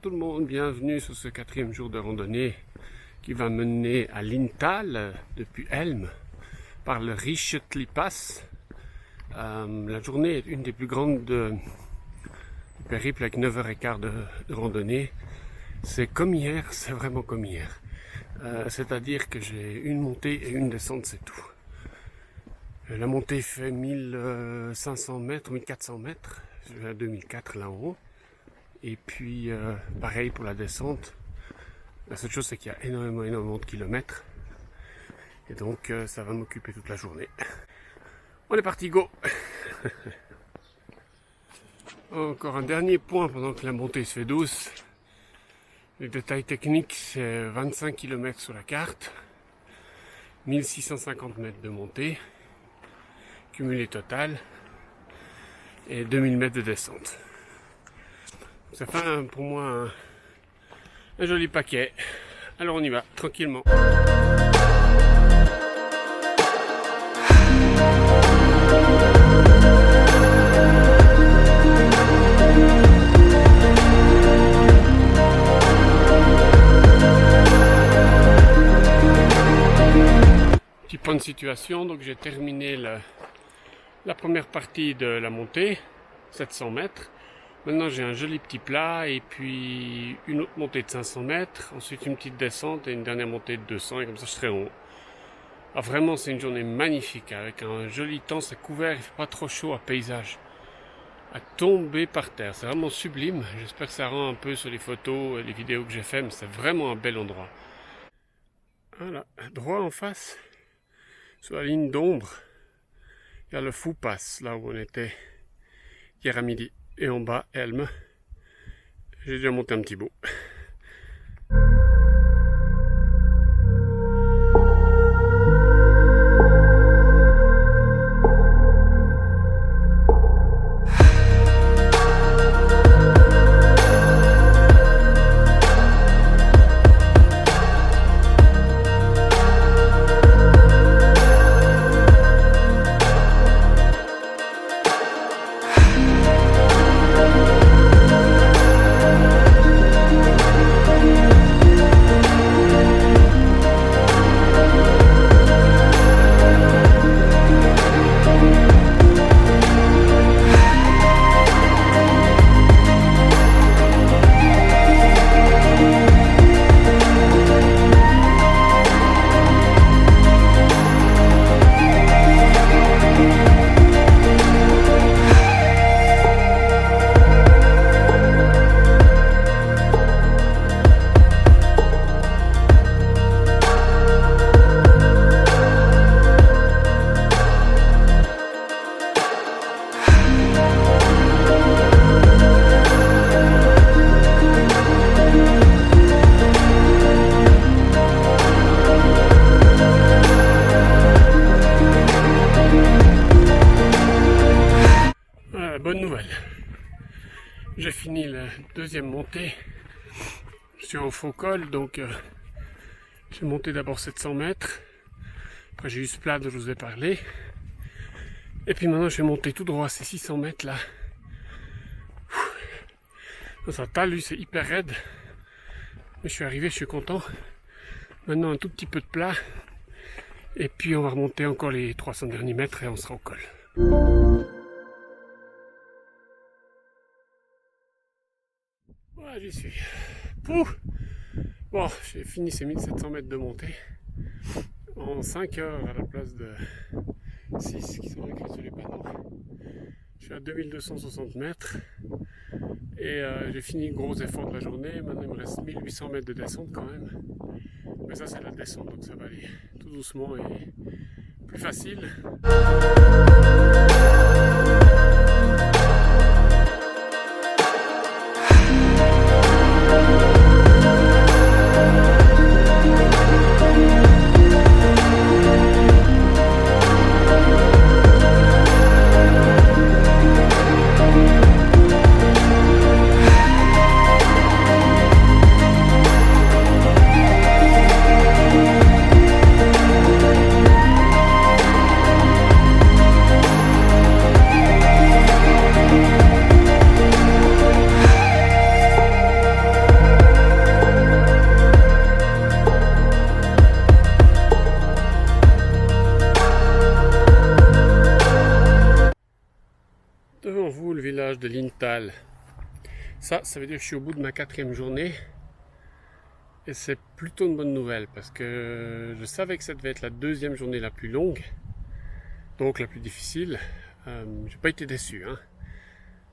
tout le monde, bienvenue sur ce 4e jour de randonnée qui va mener à Linthal depuis Helm par le Richetley Pass. La journée est une des plus grandes du périple avec 9h15 de randonnée. C'est comme hier, c'est vraiment comme hier. C'est-à-dire que j'ai une montée et une descente, c'est tout. La montée fait 1500 mètres, 1400 mètres. Je vais à 2004 là en haut. Et puis, pareil pour la descente. La seule chose, c'est qu'il y a énormément de kilomètres. Et donc, ça va m'occuper toute la journée. On est parti, go! Encore un dernier point pendant que la montée se fait douce. Les détails techniques, c'est 25 km sur la carte. 1650 mètres de montée. Cumulé total. Et 2000 mètres de descente. Ça fait pour moi un joli paquet. Alors on y va, tranquillement. Petit point de situation, donc j'ai terminé la première partie de la montée, 700 mètres. Maintenant j'ai un joli petit plat et puis une autre montée de 500 mètres, ensuite une petite descente et une dernière montée de 200 et comme ça je serai en haut. Ah, vraiment c'est une journée magnifique avec un joli temps, c'est couvert, il fait pas trop chaud, un paysage à tomber par terre, c'est vraiment sublime. J'espère que ça rend un peu sur les photos et les vidéos que j'ai fait, mais c'est vraiment un bel endroit. Voilà, droit en face, sur la ligne d'ombre, il y a le Fou Pass, là où on était hier à midi. Et en bas, Helm. J'ai déjà monté un petit bout. Bonne nouvelle, j'ai fini la deuxième montée, je suis au faux col, donc j'ai monté d'abord 700 mètres, après j'ai eu ce plat dont je vous ai parlé, et puis maintenant je vais monter tout droit ces 600 mètres là. Dans un talus, c'est hyper raide, mais je suis arrivé, je suis content. Maintenant un tout petit peu de plat, et puis on va remonter encore les 300 derniers mètres et on sera au col. Voilà, j'y suis. Pouf. Bon, j'ai fini ces 1700 mètres de montée en 5 heures à la place de 6 qui sont écrits sur les panneaux. Je suis à 2260 mètres et j'ai fini le gros effort de la journée. Maintenant il me reste 1800 mètres de descente quand même. Mais ça c'est la descente, donc ça va aller tout doucement et plus facile. vous le village de Lintal. Ça veut dire que je suis au bout de ma 4e journée. Et c'est plutôt une bonne nouvelle parce que je savais que ça devait être la 2e journée la plus longue, donc la plus difficile. J'ai pas été déçu, hein.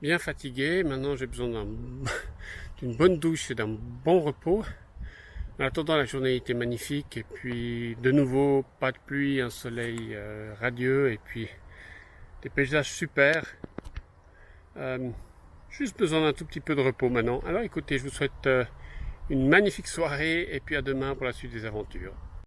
Bien fatigué, maintenant j'ai besoin d'une bonne douche et d'un bon repos. En attendant, la journée était magnifique et puis de nouveau pas de pluie, un soleil radieux et puis des paysages super. Juste besoin d'un tout petit peu de repos maintenant. Alors écoutez, je vous souhaite une magnifique soirée et puis à demain pour la suite des aventures.